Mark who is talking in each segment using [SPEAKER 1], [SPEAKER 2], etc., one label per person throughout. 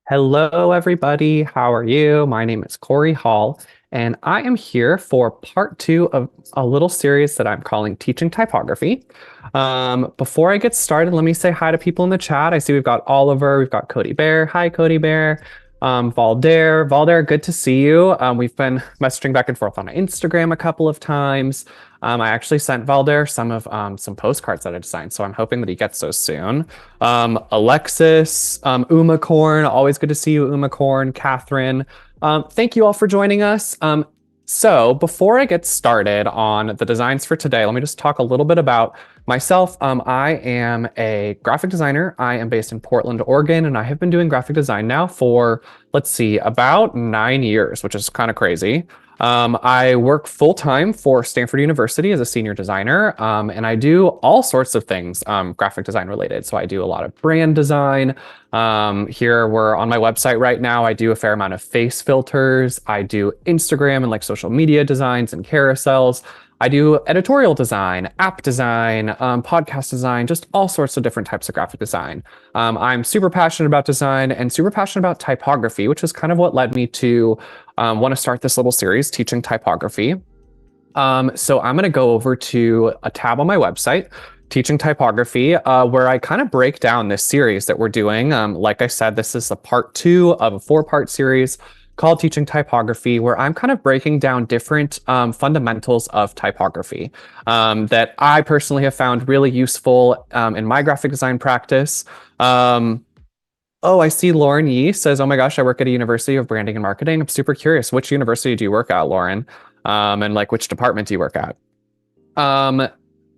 [SPEAKER 1] Hello, everybody. How are you? My name is Cory Hall, and I am here for part two of a little series that I'm calling Teaching Typography. Before I get started, let me say hi to people in the chat. I see we've got Oliver, we've got Cody Bear. Hi, Cody Bear. Valder, good to see you. We've been messaging back and forth on Instagram a couple of times. I actually sent Valder some postcards that I designed, so I'm hoping that he gets those soon. Alexis, Umacorn, always good to see you, Umacorn, Catherine. Thank you all for joining us. So before I get started on the designs for today, let me just talk a little bit about myself. I am a graphic designer. I am based in Portland, Oregon, and I have been doing graphic design now for, let's see, about 9 years, which is kind of crazy. I work full time for Stanford University as a senior designer, and I do all sorts of things graphic design related. So I do a lot of brand design. Here we're on my website right now. I do a fair amount of face filters. I do Instagram and like social media designs and carousels. I do editorial design, app design, podcast design, just all sorts of different types of graphic design. I'm super passionate about design and super passionate about typography, which is kind of what led me to want to start this little series, Teaching Typography. So I'm going to go over to a tab on my website, Teaching Typography, where I kind of break down this series that we're doing. Like I said, this is a part two of a 4-part series called Teaching Typography, where I'm kind of breaking down different fundamentals of typography that I personally have found really useful in my graphic design practice. Oh, I see Lauren Yee says, oh my gosh, I work at a University of Branding and Marketing. I'm super curious. Which university do you work at, Lauren? And like which department do you work at?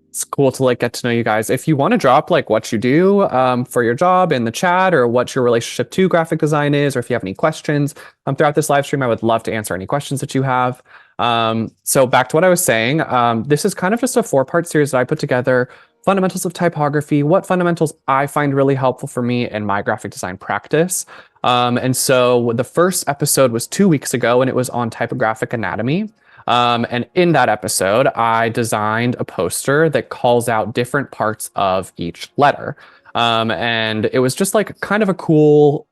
[SPEAKER 1] It's cool to like get to know you guys. If you want to drop like what you do for your job in the chat, or what your relationship to graphic design is, or if you have any questions throughout this live stream, I would love to answer any questions that you have. So back to what I was saying, this is kind of just a 4-part series that I put together. Fundamentals of typography, what fundamentals I find really helpful for me in my graphic design practice. And so the first episode was 2 weeks ago, and it was on typographic anatomy. And in that episode, I designed a poster that calls out different parts of each letter. And it was just like kind of a cool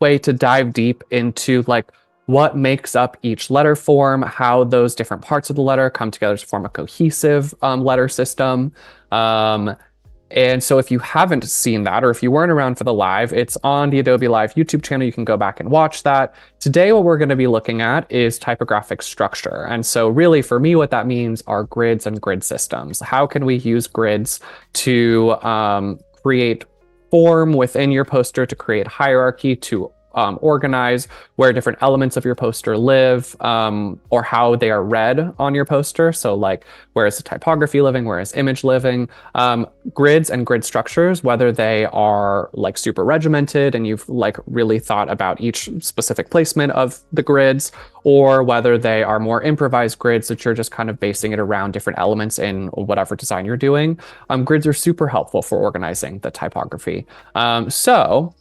[SPEAKER 1] way to dive deep into like what makes up each letter form, how those different parts of the letter come together to form a cohesive letter system. And so if you haven't seen that, or if you weren't around for the live, it's on the Adobe Live YouTube channel. You can go back and watch that. Today, what we're going to be looking at is typographic structure. And so really for me, what that means are grids and grid systems. How can we use grids to create form within your poster, to create hierarchy, to organize where different elements of your poster live, or how they are read on your poster. So like, where is the typography living? Where is image living? Grids and grid structures, whether they are like super regimented and you've like really thought about each specific placement of the grids, or whether they are more improvised grids that you're just kind of basing it around different elements in whatever design you're doing. Grids are super helpful for organizing the typography. So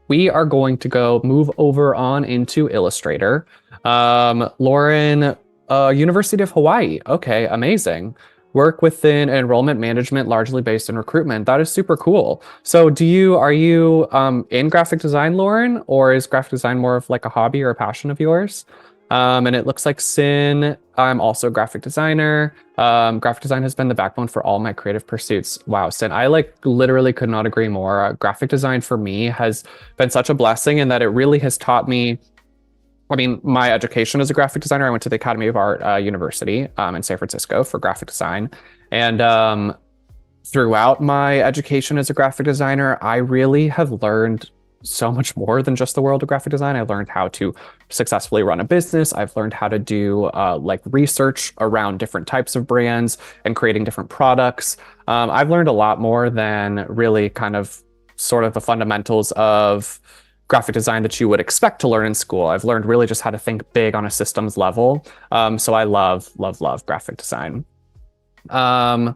[SPEAKER 1] we are going to go move over on into Illustrator. Lauren, University of Hawaii. Okay, amazing. Work within enrollment management, largely based in recruitment. That is super cool. So are you in graphic design, Lauren, or is graphic design more of like a hobby or a passion of yours? And it looks like Sin, I'm also a graphic designer. Graphic design has been the backbone for all my creative pursuits. Wow, Sin, I like literally could not agree more. Graphic design for me has been such a blessing in that it really has taught me, I mean, my education as a graphic designer, I went to the Academy of Art University in San Francisco for graphic design. And throughout my education as a graphic designer, I really have learned so much more than just the world of graphic design. I learned how to successfully run a business. I've learned how to do like research around different types of brands and creating different products. I've learned a lot more than really kind of sort of the fundamentals of graphic design that you would expect to learn in school. I've learned really just how to think big on a systems level. So I love graphic design. Lauren,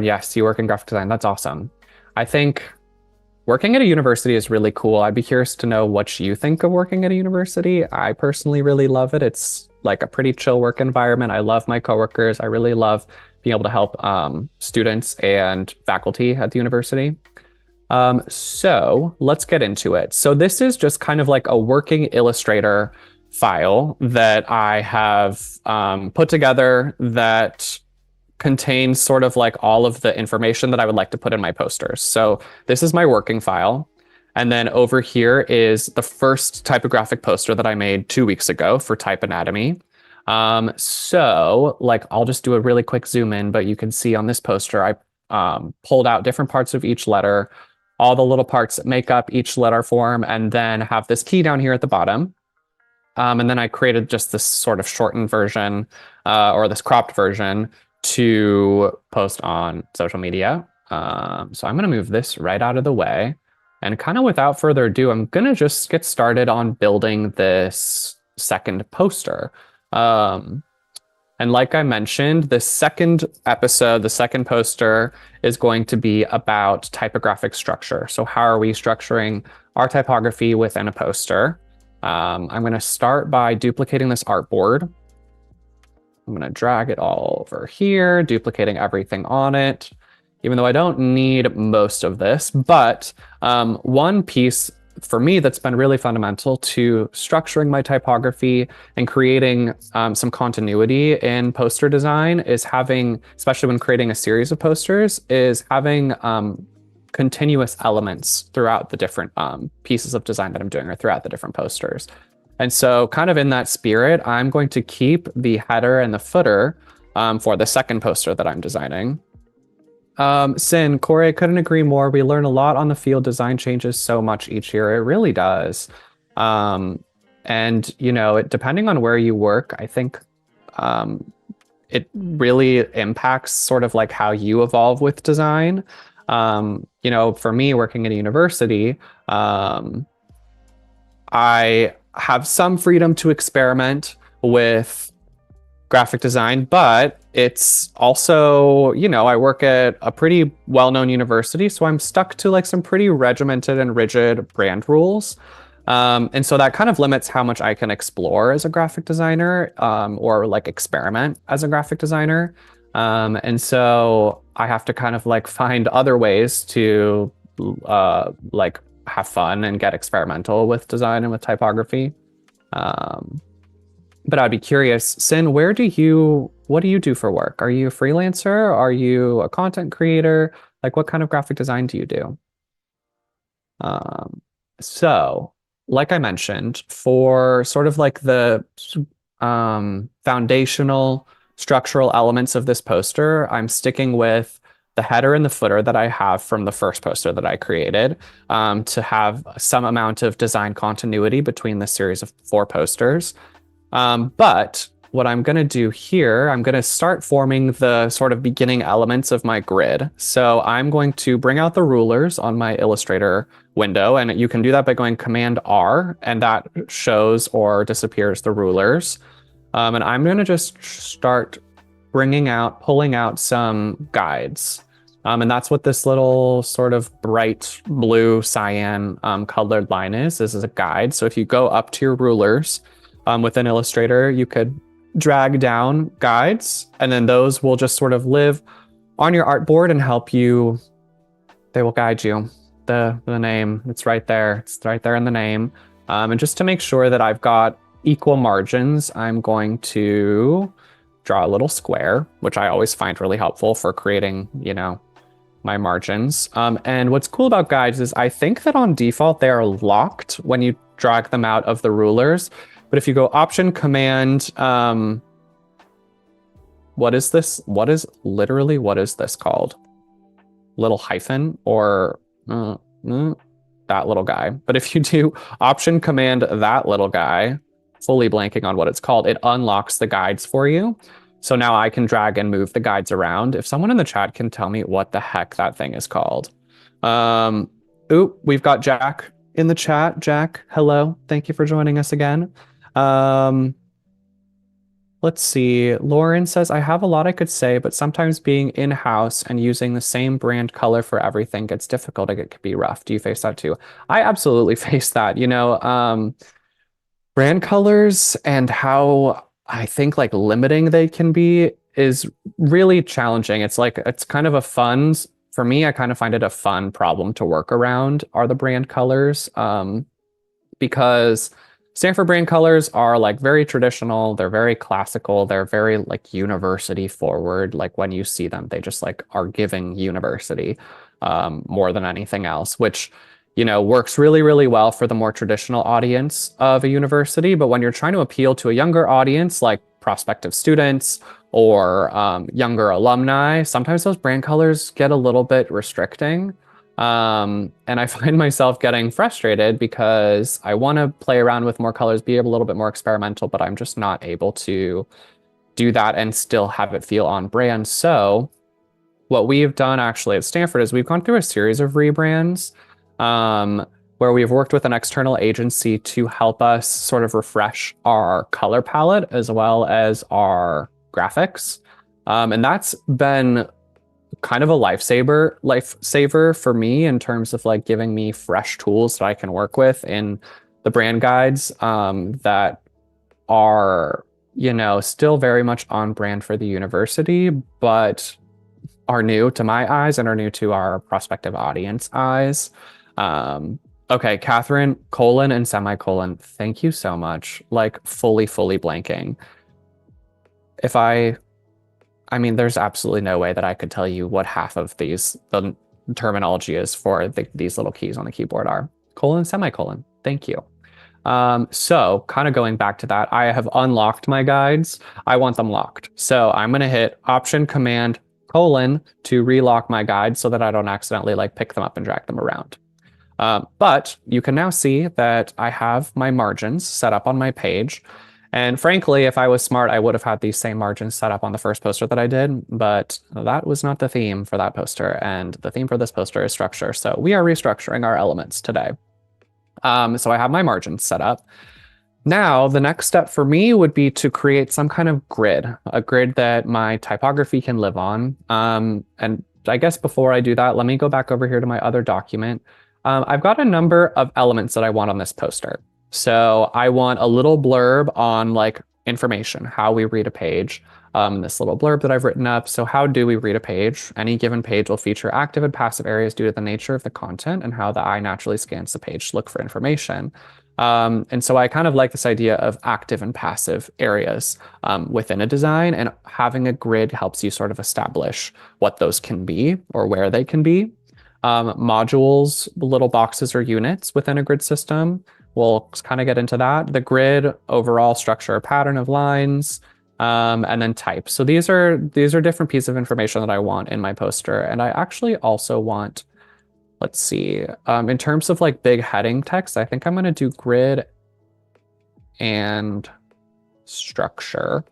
[SPEAKER 1] yes, you work in graphic design. That's awesome. I think working at a university is really cool. I'd be curious to know what you think of working at a university. I personally really love it. It's like a pretty chill work environment. I love my coworkers. I really love being able to help students and faculty at the university. So let's get into it. So this is just kind of like a working Illustrator file that I have put together that contains sort of like all of the information that I would like to put in my posters. So this is my working file. And then over here is the first typographic poster that I made 2 weeks ago for Type Anatomy. So like I'll just do a really quick zoom in, but you can see on this poster, I pulled out different parts of each letter, all the little parts that make up each letter form, and then have this key down here at the bottom. And then I created just this sort of shortened version or this cropped version to post on social media. So I'm going to move this right out of the way. And kind of without further ado, I'm going to just get started on building this second poster. And like I mentioned, the second episode, the second poster is going to be about typographic structure. So how are we structuring our typography within a poster? I'm going to start by duplicating this artboard. I'm going to drag it all over here, duplicating everything on it, even though I don't need most of this. But one piece for me that's been really fundamental to structuring my typography and creating some continuity in poster design is having, especially when creating a series of posters, is having continuous elements throughout the different pieces of design that I'm doing or throughout the different posters. And so kind of in that spirit, I'm going to keep the header and the footer for the second poster that I'm designing. Sin, Cory, I couldn't agree more. We learn a lot on the field. Design changes so much each year. It really does. And, you know, depending on where you work, I think it really impacts sort of like how you evolve with design. You know, for me, working at a university, I have some freedom to experiment with graphic design, but it's also, you know, I work at a pretty well-known university, so I'm stuck to like some pretty regimented and rigid brand rules. And so that kind of limits how much I can explore as a graphic designer, or like experiment as a graphic designer. And so I have to kind of like find other ways to like have fun and get experimental with design and with typography. But I'd be curious, Sin, what do you do for work? Are you a freelancer? Are you a content creator? Like what kind of graphic design do you do? So like I mentioned, for sort of like the foundational structural elements of this poster, I'm sticking with the header and the footer that I have from the first poster that I created, to have some amount of design continuity between the series of 4 posters. But what I'm going to do here, I'm going to start forming the sort of beginning elements of my grid. So I'm going to bring out the rulers on my Illustrator window, and you can do that by going Command R, and that shows or disappears the rulers. And I'm going to just start pulling out some guides. And that's what this little sort of bright blue cyan colored line is. This is a guide. So if you go up to your rulers within Illustrator, you could drag down guides, and then those will just sort of live on your artboard and help you. They will guide you. The name, it's right there. It's right there in the name. And just to make sure that I've got equal margins, I'm going to draw a little square, which I always find really helpful for creating, you know, my margins. And what's cool about guides is I think that on default, they are locked when you drag them out of the rulers. But if you go Option Command, what is this? What is this called? Little hyphen or that little guy. But if you do Option Command that little guy, fully blanking on what it's called, it unlocks the guides for you. So now I can drag and move the guides around. If someone in the chat can tell me what the heck that thing is called. We've got Jack in the chat. Jack, hello. Thank you for joining us again. Let's see. Lauren says, I have a lot I could say, but sometimes being in-house and using the same brand color for everything gets difficult. It could be rough. Do you face that too? I absolutely face that. You know, brand colors and how I think like limiting they can be is really challenging. It's like, it's kind of a fun for me, I kind of find it a fun problem to work around are the brand colors. Because Stanford brand colors are like very traditional, they're very classical, they're very like university forward. Like when you see them, they just like are giving university more than anything else, which works really, really well for the more traditional audience of a university. But when you're trying to appeal to a younger audience, like prospective students or younger alumni, sometimes those brand colors get a little bit restricting. And I find myself getting frustrated because I want to play around with more colors, be a little bit more experimental, but I'm just not able to do that and still have it feel on brand. So what we've done actually at Stanford is we've gone through a series of rebrands where we've worked with an external agency to help us sort of refresh our color palette as well as our graphics. And that's been kind of a lifesaver for me in terms of like giving me fresh tools that I can work with in the brand guides that are, still very much on brand for the university, but are new to my eyes and are new to our prospective audience eyes. Okay, Catherine, colon and semicolon, thank you so much. Like fully blanking. I mean, there's absolutely no way that I could tell you what half of the terminology is for these little keys on the keyboard are. Colon, semicolon. Thank you. So kind of going back to that, I have unlocked my guides. I want them locked. So I'm going to hit Option Command colon to relock my guides so that I don't accidentally like pick them up and drag them around. But you can now see that I have my margins set up on my page. And frankly, if I was smart, I would have had these same margins set up on the first poster that I did, but that was not the theme for that poster. And the theme for this poster is structure. So we are restructuring our elements today. So I have my margins set up. Now, the next step for me would be to create some kind of grid, a grid that my typography can live on. And I guess before I do that, let me go back over here to my other document. I've got a number of elements that I want on this poster. So I want a little blurb on like information, how we read a page, this little blurb that I've written up. So how do we read a page? Any given page will feature active and passive areas due to the nature of the content and how the eye naturally scans the page to look for information. And so I kind of like this idea of active and passive areas within a design, and having a grid helps you sort of establish what those can be or where they can be. Modules, little boxes or units within a grid system. We'll kind of get into that. The grid, overall structure, pattern of lines, and then type. So these are different pieces of information that I want in my poster. And I actually also want, let's see, in terms of like big heading text, I think I'm going to do grid and structure.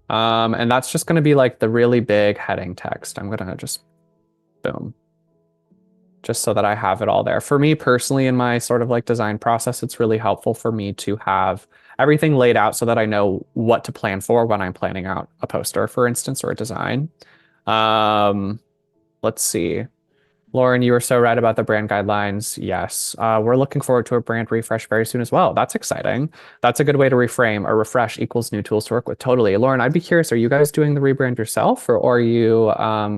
[SPEAKER 1] And that's just going to be like the really big heading text. I'm going to just boom. Just so that I have it all there. For me personally, in my sort of like design process, it's really helpful for me to have everything laid out so that I know what to plan for when I'm planning out a poster, for instance, or a design. Let's see. Lauren, you were so right about the brand guidelines. Yes, we're looking forward to a brand refresh very soon as well. That's exciting. That's a good way to reframe. A refresh equals new tools to work with. Totally. Lauren, I'd be curious, are you guys doing the rebrand yourself, or are you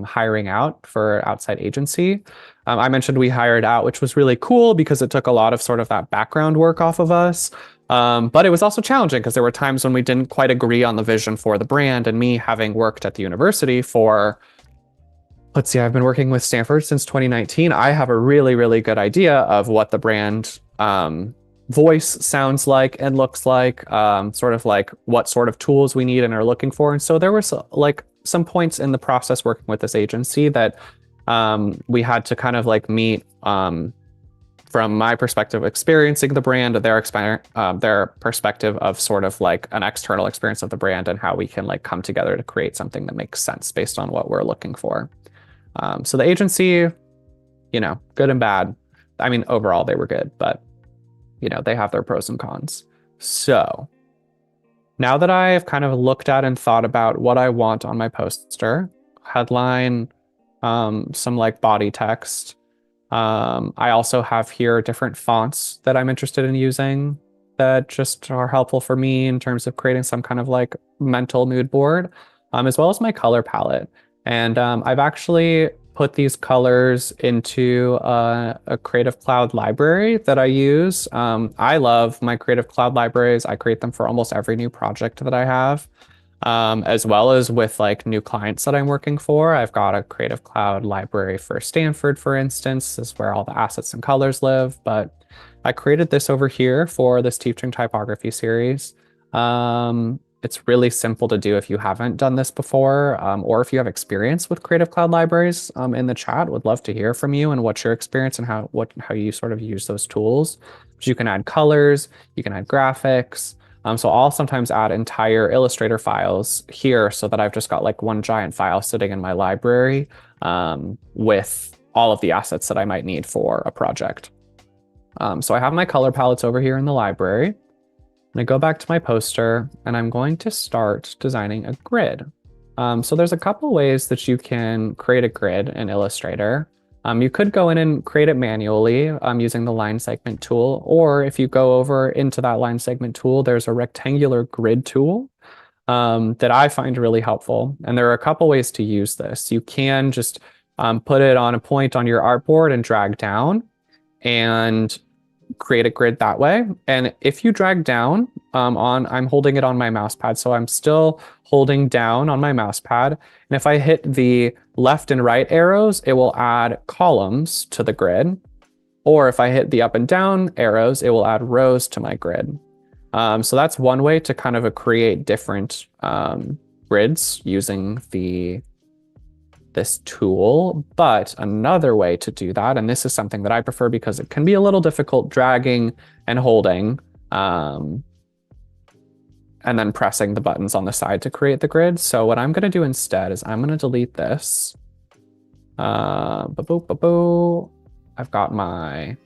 [SPEAKER 1] hiring out for outside agency? I mentioned we hired out, which was really cool because it took a lot of sort of that background work off of us. But it was also challenging because there were times when we didn't quite agree on the vision for the brand, and me having worked at the university for, let's see, I've been working with Stanford since 2019. I have a really, really good idea of what the brand voice sounds like and looks like, sort of like what sort of tools we need and are looking for. And so there was like some points in the process working with this agency that we had to kind of like meet from my perspective, experiencing the brand, their perspective of sort of like an external experience of the brand and how we can like come together to create something that makes sense based on what we're looking for. So the agency, good and bad. I mean, overall they were good, but they have their pros and cons. So now that I've kind of looked at and thought about what I want on my poster, headline, some like body text. I also have here different fonts that I'm interested in using that just are helpful for me in terms of creating some kind of like mental mood board, as well as my color palette. And I've actually put these colors into a Creative Cloud library that I use. I love my Creative Cloud libraries. I create them for almost every new project that I have, as well as with like new clients that I'm working for. I've got a Creative Cloud library for Stanford, for instance. This is where all the assets and colors live. But I created this over here for this teaching typography series. It's really simple to do if you haven't done this before, or if you have experience with Creative Cloud libraries, in the chat. Would love to hear from you and what's your experience and how you sort of use those tools. But you can add colors, you can add graphics. So I'll sometimes add entire Illustrator files here so that I've just got like one giant file sitting in my library, with all of the assets that I might need for a project. So I have my color palettes over here in the library. I go back to my poster and I'm going to start designing a grid. So there's a couple ways that you can create a grid in Illustrator. You could go in and create it manually using the line segment tool, or if you go over into that line segment tool, there's a rectangular grid tool that I find really helpful. And there are a couple ways to use this. You can just put it on a point on your artboard and drag down and create a grid that way. And if you drag down I'm holding it on my mouse pad, so I'm still holding down on my mouse pad. And if I hit the left and right arrows, it will add columns to the grid. Or if I hit the up and down arrows, it will add rows to my grid. So that's one way to kind of create different grids using this tool. But another way to do that, and this is something that I prefer because it can be a little difficult dragging and holding, and then pressing the buttons on the side to create the grid. So what I'm going to do instead is I'm going to delete this. I've got my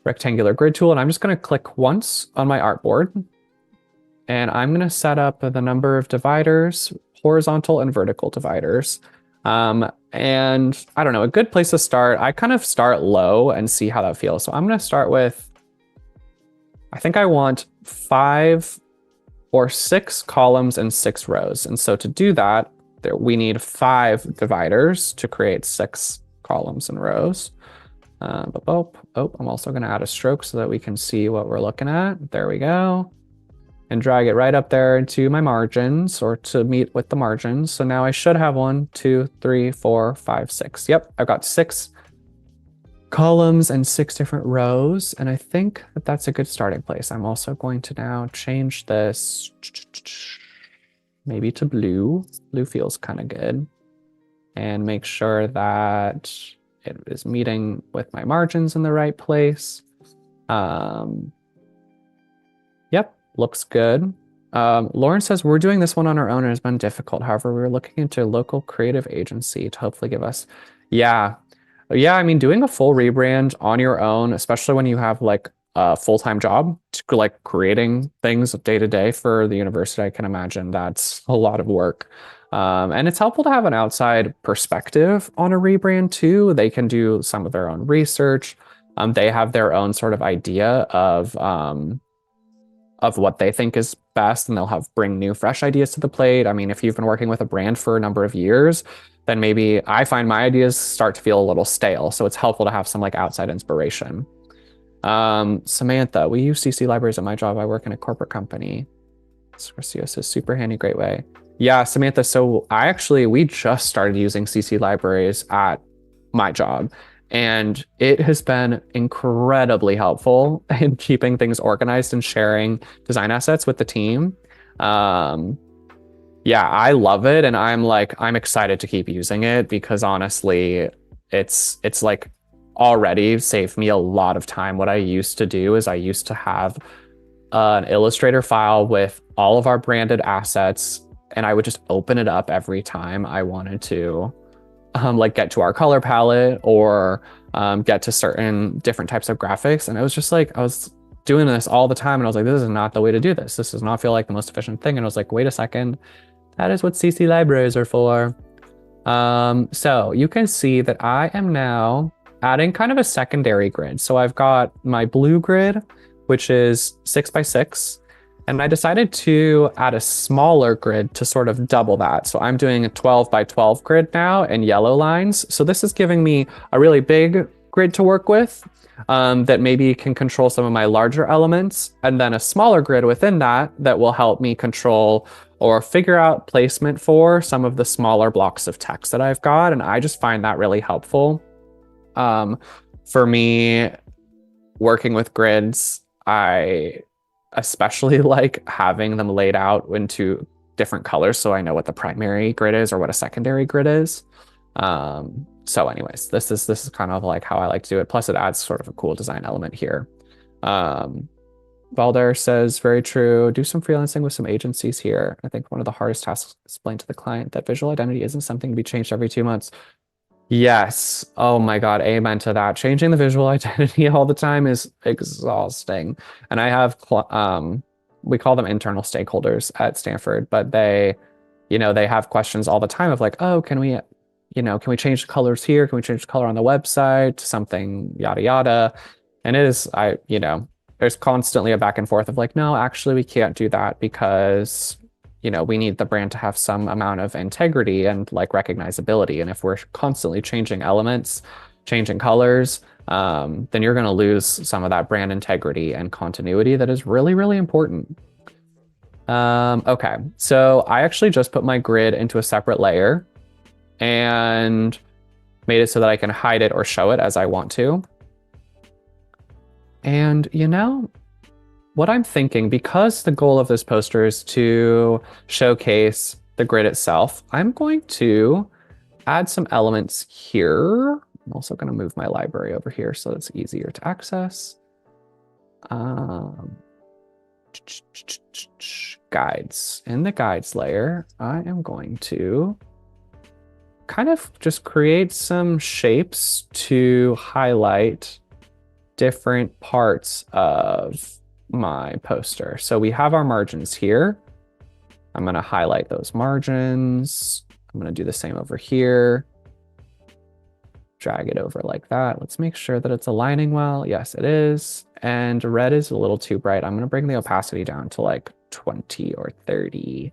[SPEAKER 1] rectangular grid tool, and I'm just going to click once on my artboard. And I'm going to set up the number of dividers, horizontal and vertical dividers. And I don't know, a good place to start, I kind of start low and see how that feels. So I'm going to start with, I think I want 5 or 6 columns and 6 rows. And so to do that, we need 5 dividers to create 6 columns and rows. I'm also going to add a stroke so that we can see what we're looking at. There we go. And drag it right up there into my margins, or to meet with the margins. So now I should have 1, 2, 3, 4, 5, 6. Yep, I've got 6 columns and 6 different rows. And I think that that's a good starting place. I'm also going to now change this maybe to blue. Blue feels kind of good. And make sure that it is meeting with my margins in the right place. Yep. Looks good. Lauren says, we're doing this one on our own and it's been difficult. However, we were looking into a local creative agency to hopefully give us. Yeah. I mean, doing a full rebrand on your own, especially when you have like a full-time job, like creating things day to day for the university, I can imagine that's a lot of work. And it's helpful to have an outside perspective on a rebrand too. They can do some of their own research. They have their own sort of idea of what they think is best, and they'll bring new, fresh ideas to the plate. I mean, if you've been working with a brand for a number of years, then maybe I find my ideas start to feel a little stale. So it's helpful to have some like outside inspiration. Samantha, we use CC libraries at my job. I work in a corporate company. Scorcio says, super handy, great way. Yeah, Samantha, so we just started using CC libraries at my job. And it has been incredibly helpful in keeping things organized and sharing design assets with the team. Yeah, I love it. And I'm excited to keep using it because honestly, it's like already saved me a lot of time. What I used to do is I used to have an Illustrator file with all of our branded assets, and I would just open it up every time I wanted to like get to our color palette or get to certain different types of graphics. And it was just like, I was doing this all the time and I was like, this is not the way to do this. This does not feel like the most efficient thing. And I was like, wait a second, that is what CC libraries are for. So you can see that I am now adding kind of a secondary grid. So I've got my blue grid, which is 6 by 6. And I decided to add a smaller grid to sort of double that. So I'm doing a 12 by 12 grid now in yellow lines. So this is giving me a really big grid to work with that maybe can control some of my larger elements, and then a smaller grid within that that will help me control or figure out placement for some of the smaller blocks of text that I've got. And I just find that really helpful. For me, working with grids, I especially like having them laid out into different colors so I know what the primary grid is or what a secondary grid is. So anyways, this is kind of like how I like to do it. Plus it adds sort of a cool design element here. Valder says, very true. Do some freelancing with some agencies here. I think one of the hardest tasks is to explain to the client that visual identity isn't something to be changed every 2 months. Yes. Oh my God. Amen to that. Changing the visual identity all the time is exhausting. And I have, we call them internal stakeholders at Stanford, but they have questions all the time of like, oh, can we change the colors here? Can we change the color on the website? Something yada yada. And there's constantly a back and forth of like, no, actually we can't do that because we need the brand to have some amount of integrity and like recognizability. And if we're constantly changing elements, changing colors, then you're going to lose some of that brand integrity and continuity that is really, really important. Okay, so I actually just put my grid into a separate layer and made it so that I can hide it or show it as I want to. And what I'm thinking, because the goal of this poster is to showcase the grid itself, I'm going to add some elements here. I'm also going to move my library over here so it's easier to access. Guides. In the guides layer, I am going to kind of just create some shapes to highlight different parts of my poster. So we have our margins here. I'm going to highlight those margins. I'm going to do the same over here. Drag it over like that. Let's make sure that it's aligning well. Yes, it is. And red is a little too bright. I'm going to bring the opacity down to like 20 or 30.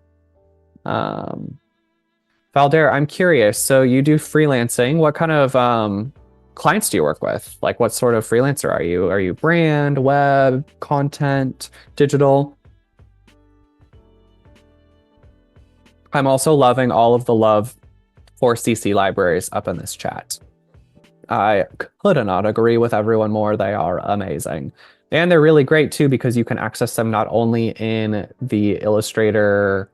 [SPEAKER 1] Valder, I'm curious. So you do freelancing. What kind of clients do you work with? Like what sort of freelancer are you? Are you brand, web, content, digital? I'm also loving all of the love for CC libraries up in this chat. I could not agree with everyone more. They are amazing. And they're really great too, because you can access them not only in the Illustrator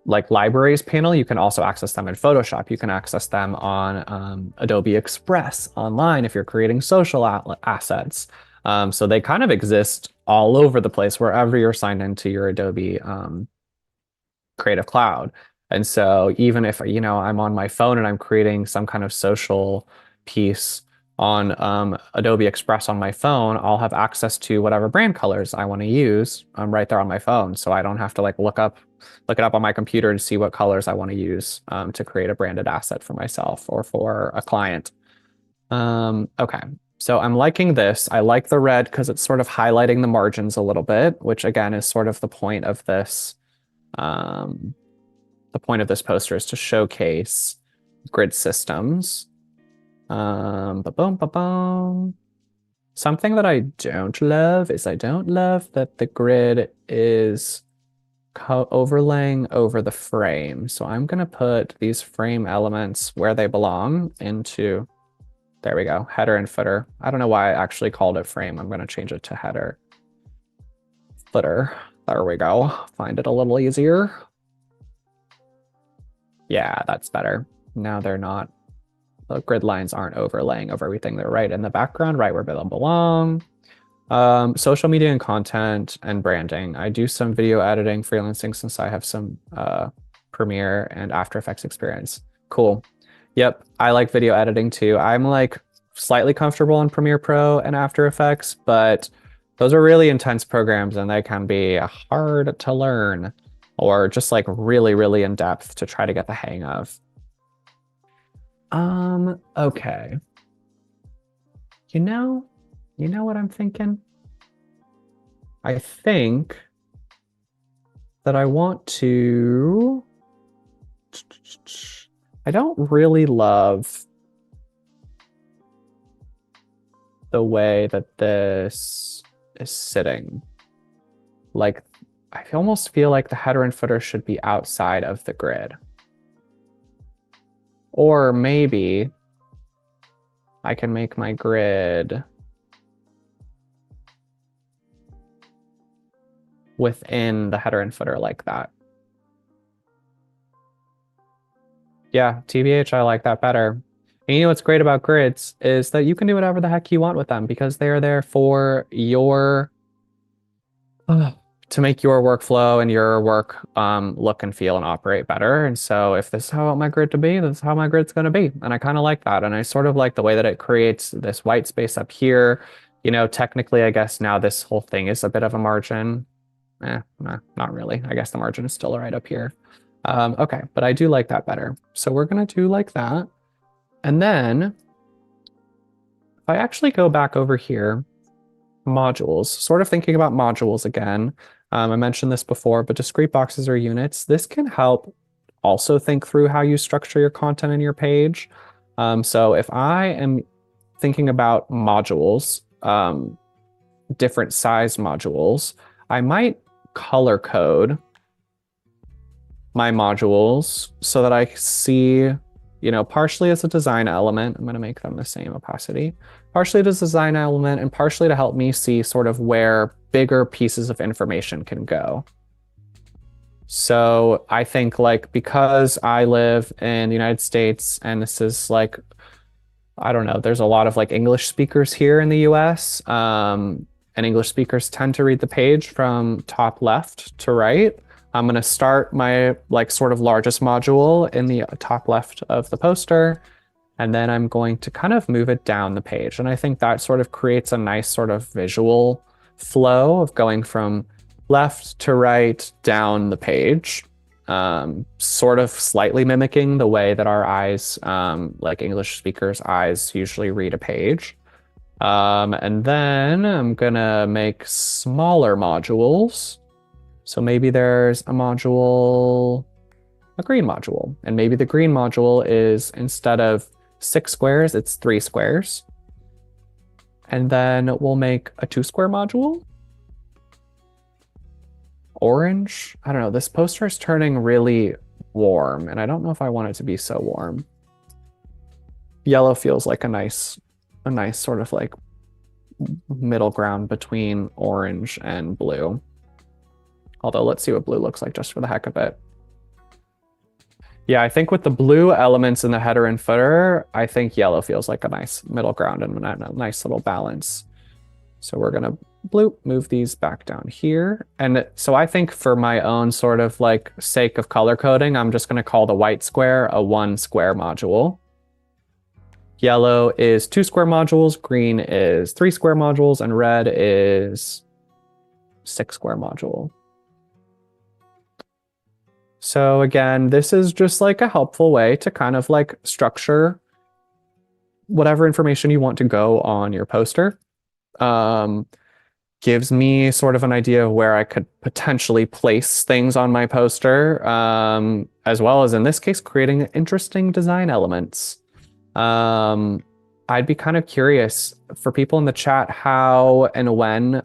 [SPEAKER 1] like libraries panel, you can also access them in Photoshop. You can access them on Adobe Express online if you're creating social assets. So they kind of exist all over the place wherever you're signed into your Adobe Creative Cloud. And so even if I'm on my phone and I'm creating some kind of social piece on Adobe Express on my phone, I'll have access to whatever brand colors I want to use right there on my phone. So I don't have to like look it up on my computer to see what colors I want to use to create a branded asset for myself or for a client. Okay, so I'm liking this. I like the red because it's sort of highlighting the margins a little bit, which again is sort of the point of this. The point of this poster is to showcase grid systems. Ba-boom. Something that I don't love is I don't love that the grid is overlaying over the frame. So I'm going to put these frame elements where they belong into, there we go, header and footer. I don't know why I actually called it frame. I'm going to change it to header. Footer. There we go. Find it a little easier. Yeah, that's better. Now they're not, the grid lines aren't overlaying over everything. They're right in the background, right where they belong. Social media and content and branding. I do some video editing, freelancing since I have some Premiere and After Effects experience. Cool. Yep, I like video editing too. I'm like slightly comfortable in Premiere Pro and After Effects, but those are really intense programs and they can be hard to learn or just like really, really in depth to try to get the hang of. Okay. You know what I'm thinking? I think that I want to, I don't really love the way that this is sitting. Like, I almost feel like the header and footer should be outside of the grid. Or maybe I can make my grid within the header and footer like that. Yeah, TBH, I like that better. And you know what's great about grids is that you can do whatever the heck you want with them because they are there for your to make your workflow and your work look and feel and operate better. And so if this is how I want my grid to be, this is how my grid's going to be. And I kind of like that. And I sort of like the way that it creates this white space up here. You know, technically, I guess now this whole thing is a bit of a margin. Nah, not really. I guess the margin is still right up here. Okay, but I do like that better. So we're going to do like that. And then if I actually go back over here, modules, sort of thinking about modules again. I mentioned this before, but discrete boxes or units, this can help also think through how you structure your content in your page. So if I am thinking about modules, different size modules, I might color code my modules so that I see, you know, partially as a design element. I'm going to make them the same opacity, partially as a design element and partially to help me see sort of where bigger pieces of information can go. So I think like because I live in the United States and this is like, I don't know, there's a lot of like English speakers here in the US, and English speakers tend to read the page from top left to right. I'm going to start my like sort of largest module in the top left of the poster, and then I'm going to kind of move it down the page. And I think that sort of creates a nice sort of visual flow of going from left to right down the page, sort of slightly mimicking the way that our eyes, like English speakers' eyes usually read a page. And then I'm going to make smaller modules. So maybe there's a module, a green module, and maybe the green module is instead of 6 squares, it's 3 squares. And then we'll make a 2-square module. Orange, I don't know, this poster is turning really warm, and I don't know if I want it to be so warm. Yellow feels like a nice sort of like middle ground between orange and blue. Although let's see what blue looks like just for the heck of it. Yeah, I think with the blue elements in the header and footer, I think yellow feels like a nice middle ground and a nice little balance. So we're gonna move these back down here. And so I think for my own sort of like sake of color coding, I'm just gonna call the white square a 1-square module. Yellow is 2-square modules, green is 3-square modules, and red is 6-square module. So again, this is just like a helpful way to kind of like structure whatever information you want to go on your poster. Gives me sort of an idea of where I could potentially place things on my poster, as well as in this case, creating interesting design elements. I'd be kind of curious for people in the chat how and when,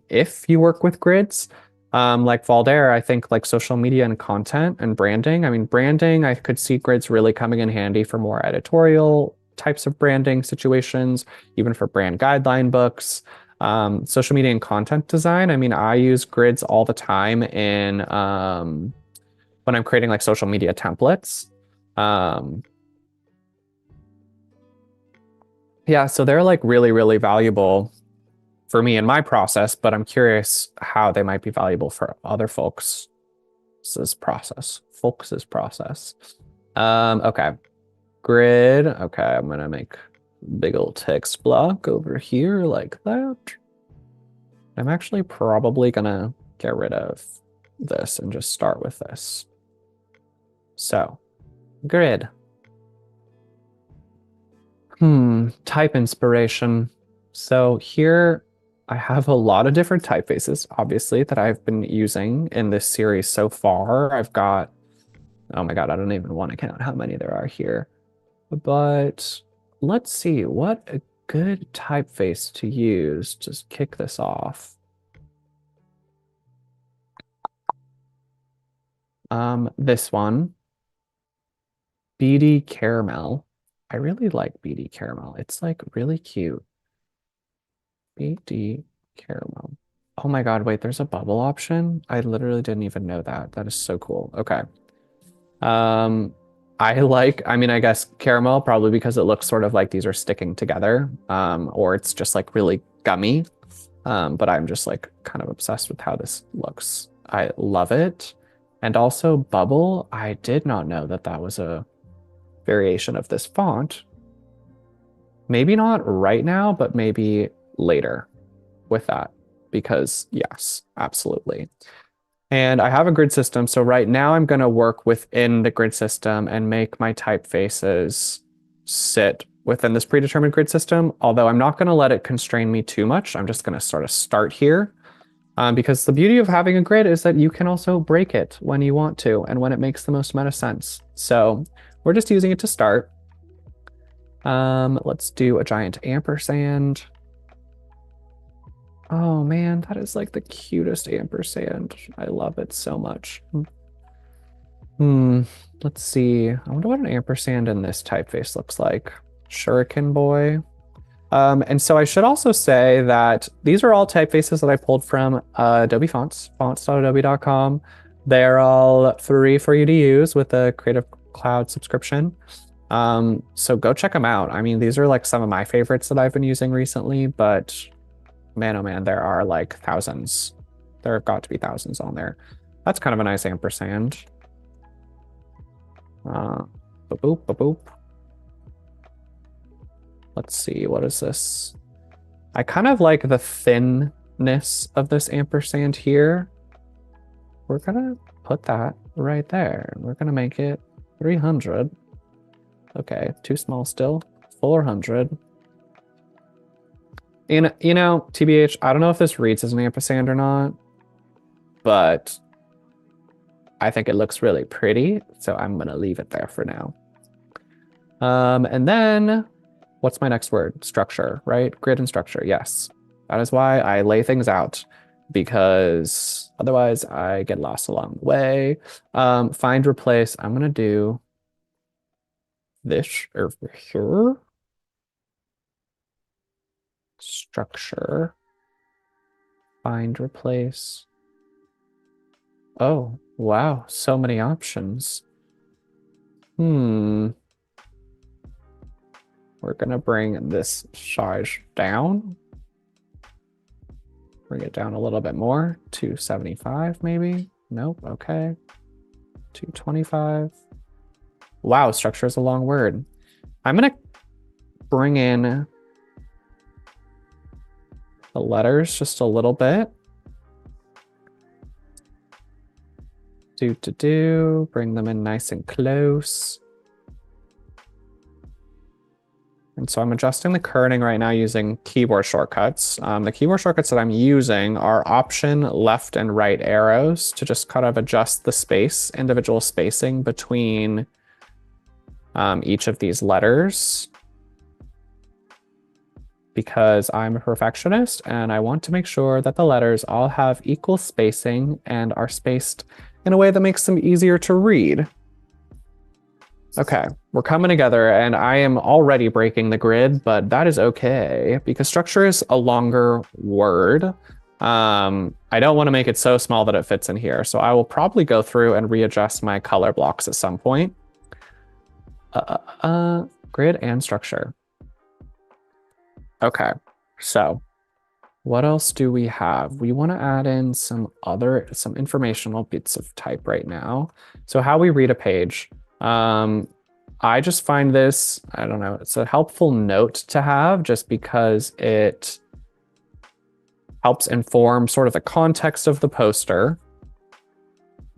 [SPEAKER 1] if you work with grids. Like Valder, I think like social media and content and branding. I mean, branding, I could see grids really coming in handy for more editorial types of branding situations, even for brand guideline books. Social media and content design. I mean, I use grids all the time in when I'm creating like social media templates. Yeah, so they're like really, really valuable for me in my process, but I'm curious how they might be valuable for other folks' process. Okay, grid. Okay, I'm gonna make a big old text block over here like that. I'm actually probably gonna get rid of this and just start with this. So, grid. Type inspiration. So here I have a lot of different typefaces, obviously, that I've been using in this series so far. I've got, oh my God, I don't even want to count how many there are here. But let's see, what a good typeface to use to kick this off. This one, BD Caramel. I really like BD Caramel. It's like really cute. BD Caramel. Oh my God, wait, there's a bubble option? I literally didn't even know that. That is so cool. Okay. I mean, I guess caramel probably because it looks sort of like these are sticking together, or it's just like really gummy. But I'm just like kind of obsessed with how this looks. I love it. And also bubble, I did not know that that was a variation of this font. Maybe not right now, but maybe later with that, because yes, absolutely. And I have a grid system. So right now I'm going to work within the grid system and make my typefaces sit within this predetermined grid system. Although I'm not going to let it constrain me too much. I'm just going to sort of start here. Because the beauty of having a grid is that you can also break it when you want to and when it makes the most amount of sense. So we're just using it to start. Let's do a giant ampersand. Oh man, that is like the cutest ampersand. I love it so much. Let's see. I wonder what an ampersand in this typeface looks like. Shuriken boy. And so I should also say that these are all typefaces that I pulled from Adobe Fonts, fonts.adobe.com. They're all free for you to use with the Creative Cloud subscription. So go check them out. I mean, these are like some of my favorites that I've been using recently, but man, oh man, there are like thousands. There have got to be thousands on there. That's kind of a nice ampersand. Ba-boop, ba-boop. Let's see, what is this? I kind of like the thinness of this ampersand here. We're gonna put that right there. We're gonna make it 300. Okay, too small still. 400. And, you know, TBH, I don't know if this reads as an ampersand or not, but I think it looks really pretty, so I'm gonna leave it there for now. And then, what's my next word? Structure, right? Grid and structure, yes. That is why I lay things out, because otherwise I get lost along the way. Find, replace, I'm gonna do this over here. Structure, find, replace. Oh, wow, so many options. We're gonna bring this size down. Bring it down a little bit more, 275 maybe. Nope, okay. 225. Wow, structure is a long word. I'm gonna bring in the letters just a little bit. Bring them in nice and close. And so I'm adjusting the kerning right now using keyboard shortcuts. The keyboard shortcuts that I'm using are Option, left and right arrows to just kind of adjust the space, individual spacing between each of these letters. Because I'm a perfectionist and I want to make sure that the letters all have equal spacing and are spaced in a way that makes them easier to read. Okay, we're coming together and I am already breaking the grid, but that is okay because structure is a longer word. I don't want to make it so small that it fits in here. So I will probably go through and readjust my color blocks at some point. Grid and structure. Okay, so what else do we have? We want to add in some informational bits of type right now. So how we read a page. I just find this, I don't know, it's a helpful note to have just because it helps inform sort of the context of the poster.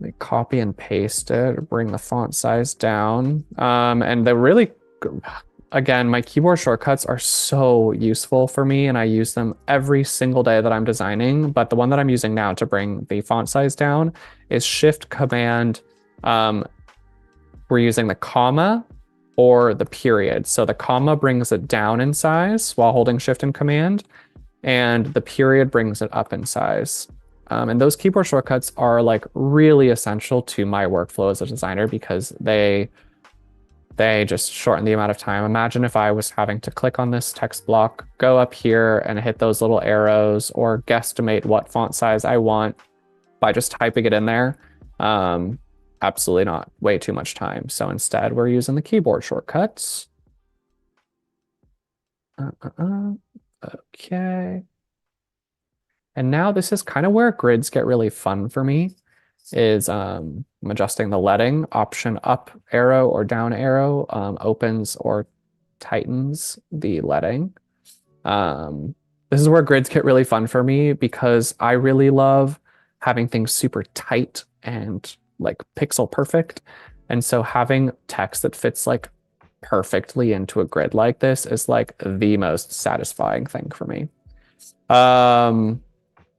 [SPEAKER 1] Let me copy and paste it, bring the font size down. And the really again, my keyboard shortcuts are so useful for me and I use them every single day that I'm designing. But the one that I'm using now to bring the font size down is Shift Command. We're using the comma or the period. So the comma brings it down in size while holding Shift and Command, and the period brings it up in size. And those keyboard shortcuts are like really essential to my workflow as a designer because they just shorten the amount of time. Imagine if I was having to click on this text block, go up here and hit those little arrows or guesstimate what font size I want by just typing it in there. Absolutely not, way too much time. So instead, we're using the keyboard shortcuts. Okay. And now this is kind of where grids get really fun for me, is I'm adjusting the leading. Option up arrow or down arrow opens or tightens the leading. This is where grids get really fun for me because I really love having things super tight and like pixel perfect. And so having text that fits like perfectly into a grid like this is like the most satisfying thing for me.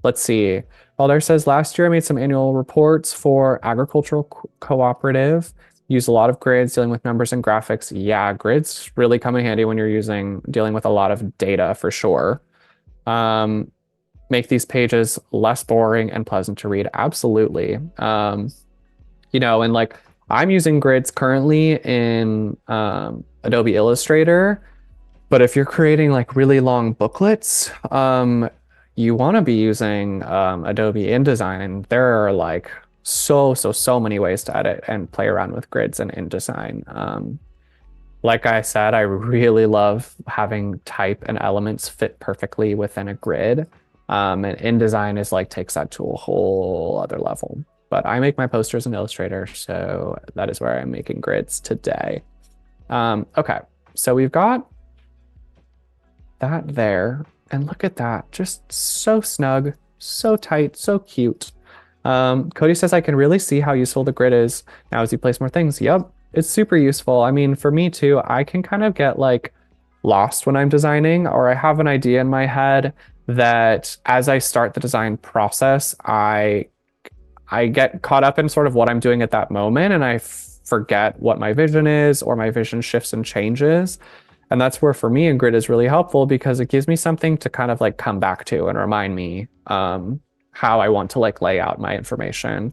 [SPEAKER 1] Let's see. Balder says, last year I made some annual reports for agricultural cooperative. Use a lot of grids dealing with numbers and graphics. Yeah, grids really come in handy when you're dealing with a lot of data for sure. Make these pages less boring and pleasant to read. Absolutely. And like I'm using grids currently in Adobe Illustrator, but if you're creating like really long booklets, you want to be using Adobe InDesign, and there are like so many ways to edit and play around with grids in InDesign. Like I said, I really love having type and elements fit perfectly within a grid. And InDesign is like takes that to a whole other level. But I make my posters in Illustrator, so that is where I'm making grids today. Okay, so we've got that there. And look at that, just so snug, so tight, so cute. Cody says, I can really see how useful the grid is now as you place more things. Yep, it's super useful. I mean, for me too, I can kind of get like lost when I'm designing, or I have an idea in my head that as I start the design process, I get caught up in sort of what I'm doing at that moment, and I forget what my vision is, or my vision shifts and changes. And that's where for me a grid is really helpful because it gives me something to kind of like come back to and remind me how I want to like lay out my information,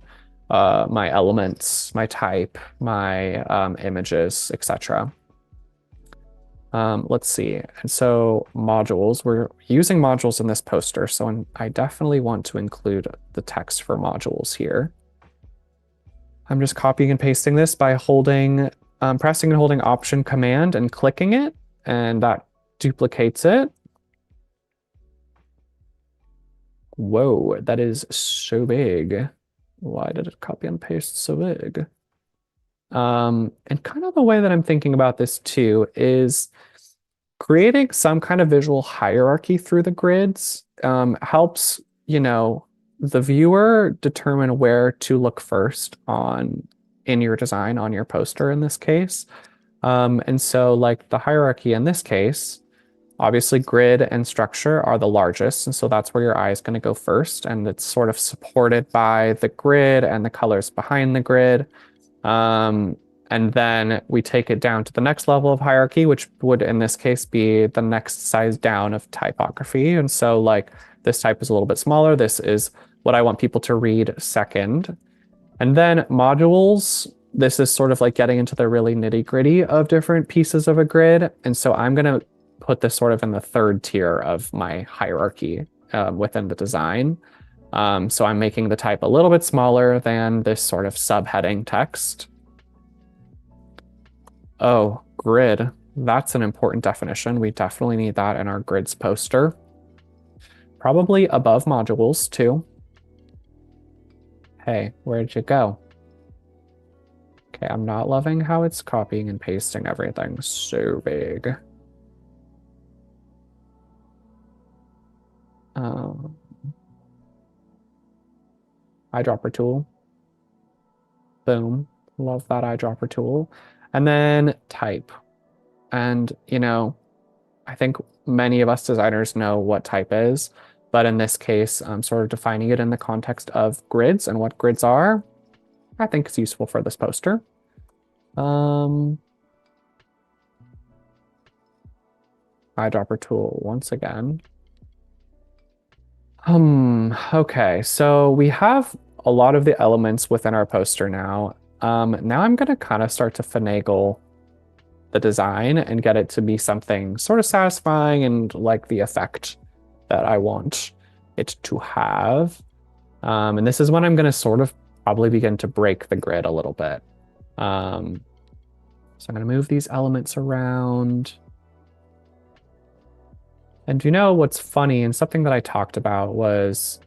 [SPEAKER 1] my elements, my type, my images, etc. Let's see. And so modules, we're using modules in this poster. So I definitely want to include the text for modules here. I'm just copying and pasting this by pressing and holding Option Command and clicking it, and that duplicates it. Whoa, that is so big. Why did it copy and paste so big? And kind of the way that I'm thinking about this too is creating some kind of visual hierarchy through the grids helps, the viewer determine where to look first in your design, on your poster in this case. And so like the hierarchy in this case, obviously grid and structure are the largest. And so that's where your eye is going to go first. And it's sort of supported by the grid and the colors behind the grid. And then we take it down to the next level of hierarchy, which would in this case be the next size down of typography. And so like this type is a little bit smaller. This is what I want people to read second. And then modules, this is sort of like getting into the really nitty gritty of different pieces of a grid. And so I'm going to put this sort of in the third tier of my hierarchy within the design. So I'm making the type a little bit smaller than this sort of subheading text. Oh, grid. That's an important definition. We definitely need that in our grids poster. Probably above modules too. Hey, where'd you go? Okay, I'm not loving how it's copying and pasting everything so big. Eyedropper tool. Boom. Love that eyedropper tool. And then type. And, I think many of us designers know what type is, but in this case, sort of defining it in the context of grids and what grids are, I think is useful for this poster. Eyedropper tool once again. Okay, so we have a lot of the elements within our poster now. Now I'm gonna kind of start to finagle the design and get it to be something sort of satisfying and like the effect that I want it to have. And this is when I'm gonna sort of probably begin to break the grid a little bit. So I'm gonna move these elements around. And what's funny and something that I talked about was,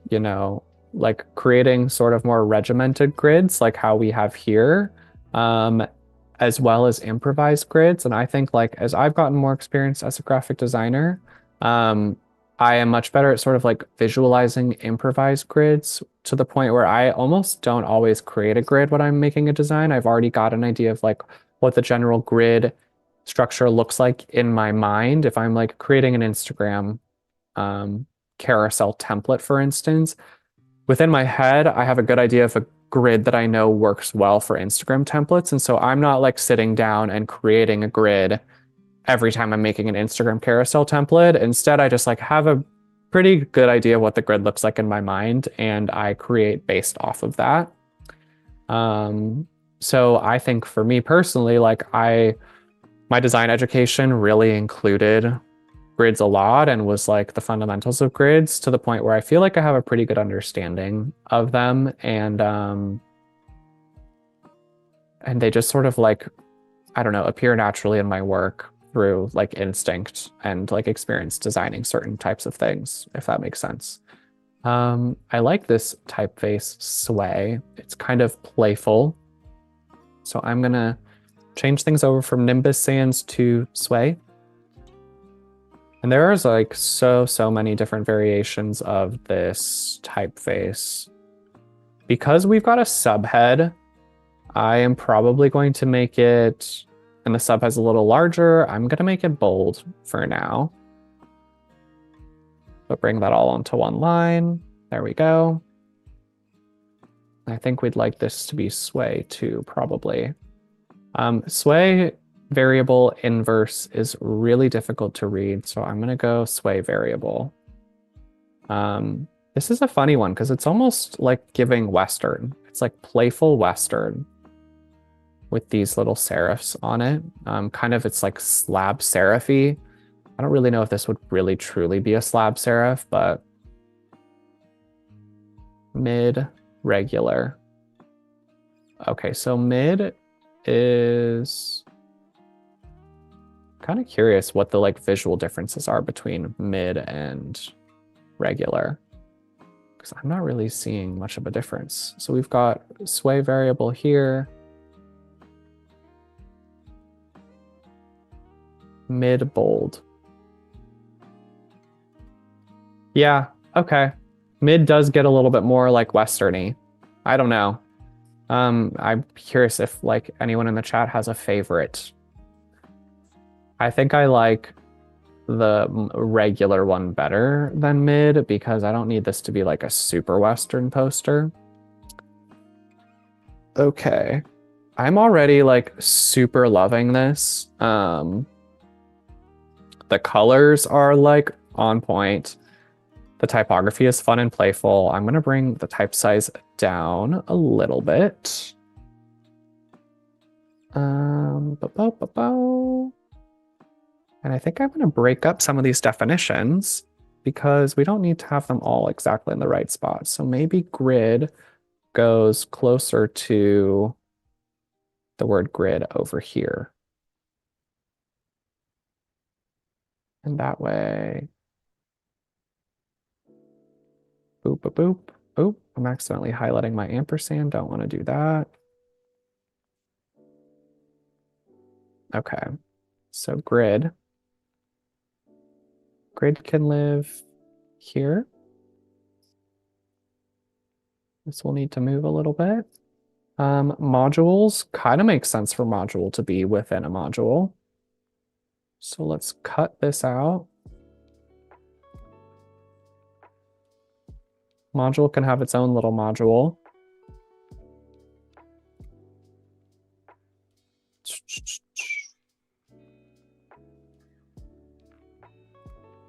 [SPEAKER 1] like creating sort of more regimented grids, like how we have here, as well as improvised grids. And I think like as I've gotten more experience as a graphic designer, I am much better at sort of like visualizing improvised grids to the point where I almost don't always create a grid when I'm making a design. I've already got an idea of like what the general grid structure looks like in my mind. If I'm like creating an Instagram carousel template, for instance, within my head, I have a good idea of a grid that I know works well for Instagram templates. And so I'm not like sitting down and creating a grid every time I'm making an Instagram carousel template. Instead, I just like have a pretty good idea of what the grid looks like in my mind, and I create based off of that. So I think for me personally, like my design education really included grids a lot and was like the fundamentals of grids to the point where I feel like I have a pretty good understanding of them, and they just sort of like, I don't know, appear naturally in my work through like instinct and like experience designing certain types of things, if that makes sense. I like this typeface sway. It's kind of playful. So I'm gonna change things over from Nimbus Sans to sway. And there's like so many different variations of this typeface. Because we've got a subhead, I am probably going to make it, and the sub has a little larger, I'm gonna make it bold for now. But bring that all onto one line. There we go. I think we'd like this to be sway too, probably. Sway variable inverse is really difficult to read, so I'm gonna go sway variable. This is a funny one because it's almost like giving Western. It's like playful Western with these little serifs on it. Kind of it's like slab serify. I don't really know if this would really truly be a slab serif, but mid regular. Okay, so mid is kind of curious what the like visual differences are between mid and regular, because I'm not really seeing much of a difference. So we've got sway variable here, mid bold. Yeah, okay. Mid does get a little bit more like Westerny. I don't know. I'm curious if like anyone in the chat has a favorite. I think I like the regular one better than mid because I don't need this to be like a super Western poster. Okay. I'm already like super loving this. The colors are like on point. The typography is fun and playful. I'm gonna bring the type size down a little bit. And I think I'm gonna break up some of these definitions because we don't need to have them all exactly in the right spot. So maybe grid goes closer to the word grid over here. And that way, boop, boop, boop. Oh, I'm accidentally highlighting my ampersand. Don't want to do that. Okay, so grid. Grid can live here. This will need to move a little bit. Modules kind of makes sense for module to be within a module. So let's cut this out. Module can have its own little module.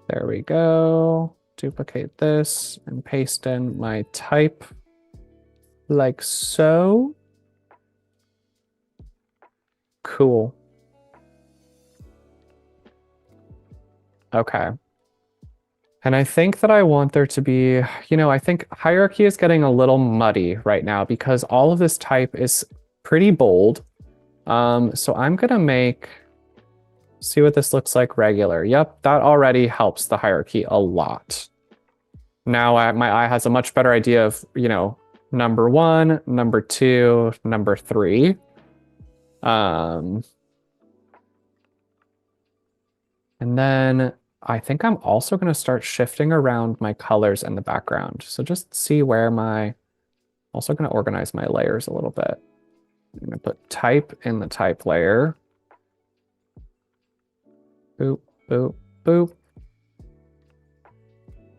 [SPEAKER 1] There we go. Duplicate this and paste in my type like so. Cool. Okay. And I think that I want there to be, I think hierarchy is getting a little muddy right now because all of this type is pretty bold. So I'm gonna see what this looks like regular. Yep, that already helps the hierarchy a lot. Now my eye has a much better idea of, number 1, number 2, number 3. And then I think I'm also going to start shifting around my colors in the background. So just see where also going to organize my layers a little bit. I'm going to put type in the type layer. Boop, boop, boop.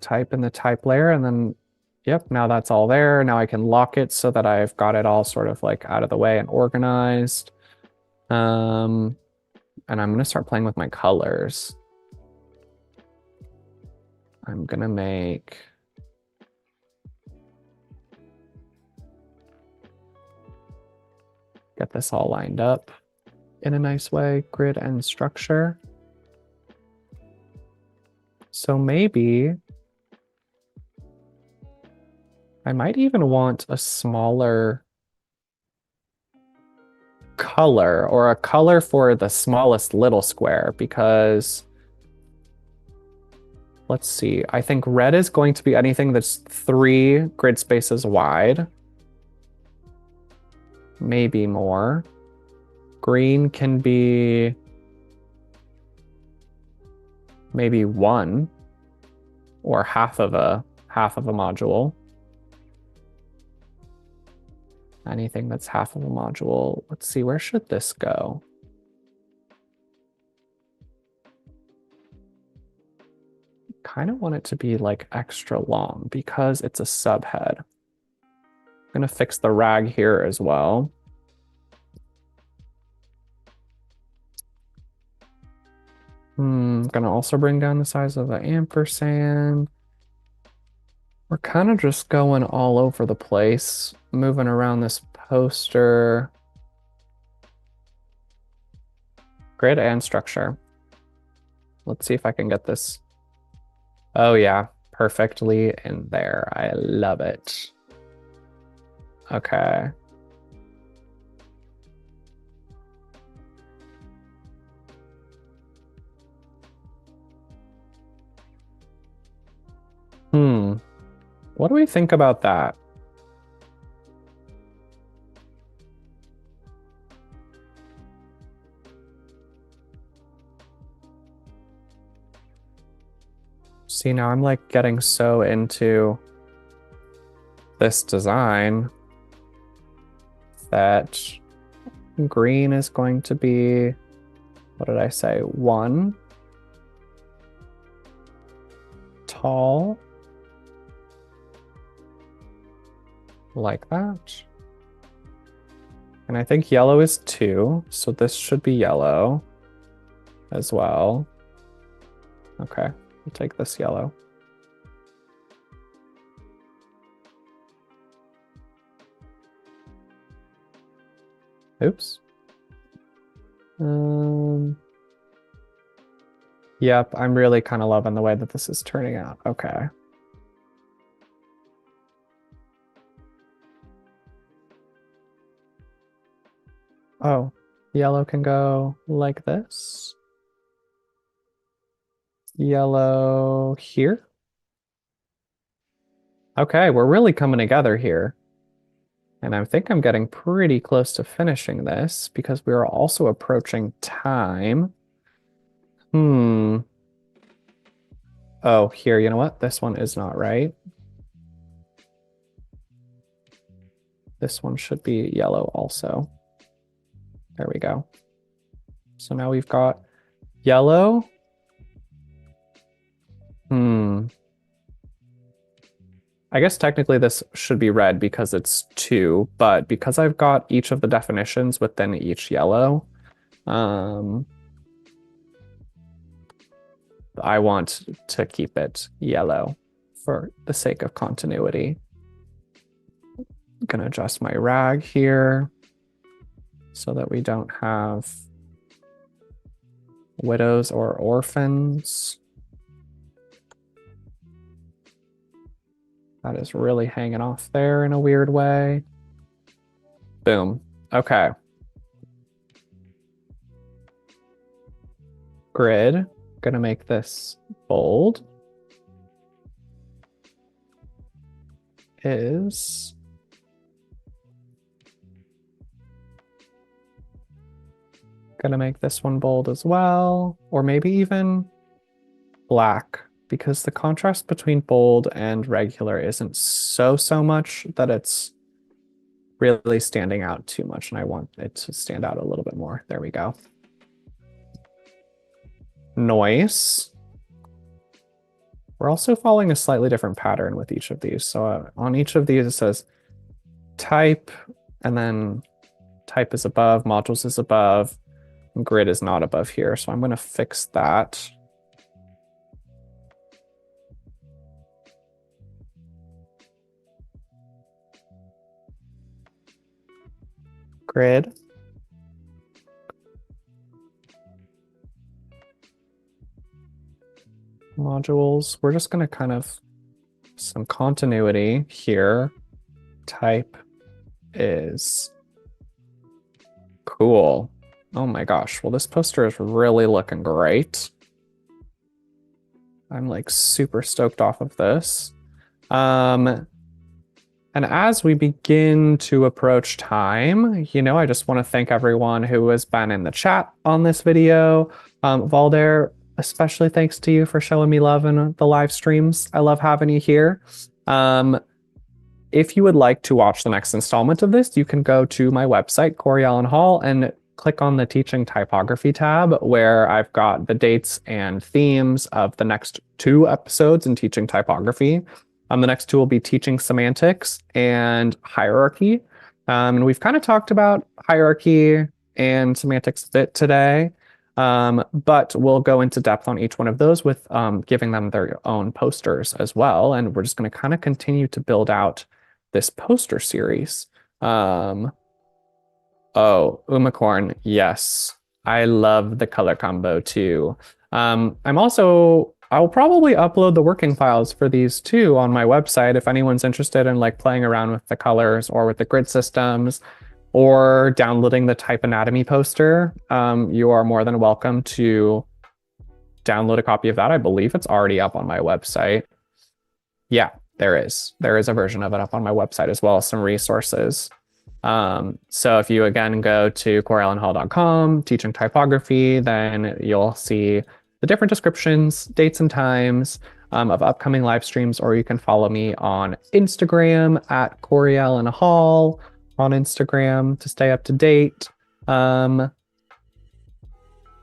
[SPEAKER 1] Type in the type layer, and then, yep, now that's all there. Now I can lock it so that I've got it all sort of like out of the way and organized. And I'm going to start playing with my colors. I'm going to get this all lined up in a nice way, grid and structure. So maybe I might even want a smaller color or a color for the smallest little square because let's see, I think red is going to be anything that's 3 grid spaces wide. Maybe more. Green can be maybe 1 or half of a module. Anything that's half of a module. Let's see, where should this go? Kind of want it to be like extra long because it's a subhead. I'm going to fix the rag here as well. I'm going to also bring down the size of the ampersand. We're kind of just going all over the place, moving around this poster. Grid and structure. Let's see if I can get this. Oh yeah, perfectly in there. I love it. Okay. What do we think about that? See, now I'm like getting so into this design that green is going to be, what did I say? 1 tall. Like that. And I think yellow is 2, so this should be yellow as well. Okay, we'll take this yellow. Oops. Yep, I'm really kind of loving the way that this is turning out. Okay. Oh, yellow can go like this. Yellow here. Okay, we're really coming together here. And I think I'm getting pretty close to finishing this because we are also approaching time. Oh, here, you know what? This one is not right. This one should be yellow also. There we go. So now we've got Yellow? Hmm. I guess technically this should be red because it's two, but because I've got each of the definitions within each yellow, I want to keep it yellow for the sake of continuity. I'm gonna adjust my rag here so that we don't have widows or orphans. That is really hanging off there in a weird way. Boom. Okay. Grid. Gonna make this bold. Is gonna make this one bold as well, or maybe even black, because the contrast between bold and regular isn't so much that it's really standing out too much, and I want it to stand out a little bit more. There we go. Noise. We're also following a slightly different pattern with each of these. So on each of these, it says type, and then type is above, modules is above, and grid is not above here. So I'm going to fix that. Grid. Modules. We're just going to kind of some continuity here. Type is cool. Oh my gosh. Well, this poster is really looking great. I'm like super stoked off of this. And as we begin to approach time, I just want to thank everyone who has been in the chat on this video. Valder, especially thanks to you for showing me love in the live streams. I love having you here. If you would like to watch the next installment of this, you can go to my website, Cory Hall, and click on the Teaching Typography tab, where I've got the dates and themes of the next 2 episodes in Teaching Typography. The next 2 will be Teaching Semantics and Hierarchy. And we've kind of talked about hierarchy and semantics a bit today, but we'll go into depth on each one of those with giving them their own posters as well. And we're just going to kind of continue to build out this poster series. Oh, Umacorn, yes. I love the color combo too. I'll probably upload the working files for these too on my website if anyone's interested in like playing around with the colors or with the grid systems or downloading the Type Anatomy poster. You are more than welcome to download a copy of that. I believe it's already up on my website. Yeah, there is. There is a version of it up on my website as well as some resources. So if you again go to CoryAllenHall.com, Teaching Typography, then you'll see the different descriptions, dates and times of upcoming live streams, or you can follow me on Instagram at Cory Hall on Instagram to stay up to date. But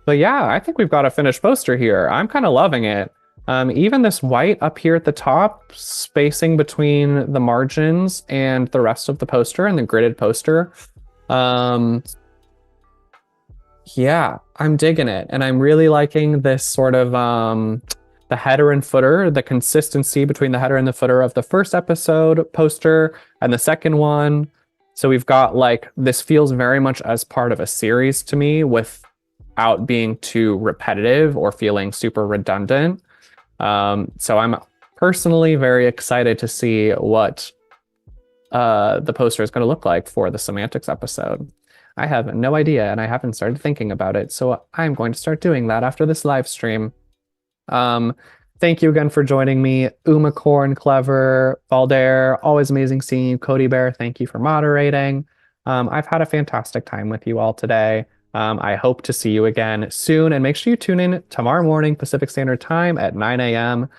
[SPEAKER 1] yeah, I think we've got a finished poster here. I'm kind of loving it. Even this white up here at the top, spacing between the margins and the rest of the poster and the gridded poster. Yeah, I'm digging it. And I'm really liking this sort of the header and footer, the consistency between the header and the footer of the first episode poster and the second one. So we've got like, this feels very much as part of a series to me without being too repetitive or feeling super redundant. So I'm personally very excited to see what the poster is going to look like for the semantics episode. I have no idea, and I haven't started thinking about it, so I'm going to start doing that after this live stream. Thank you again for joining me, Umacorn, Clever, Valder, always amazing seeing you, Cody Bear, thank you for moderating. I've had a fantastic time with you all today. I hope to see you again soon, and make sure you tune in tomorrow morning Pacific Standard Time at 9 a.m.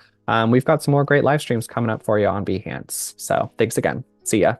[SPEAKER 1] We've got some more great live streams coming up for you on Behance. So thanks again. See ya.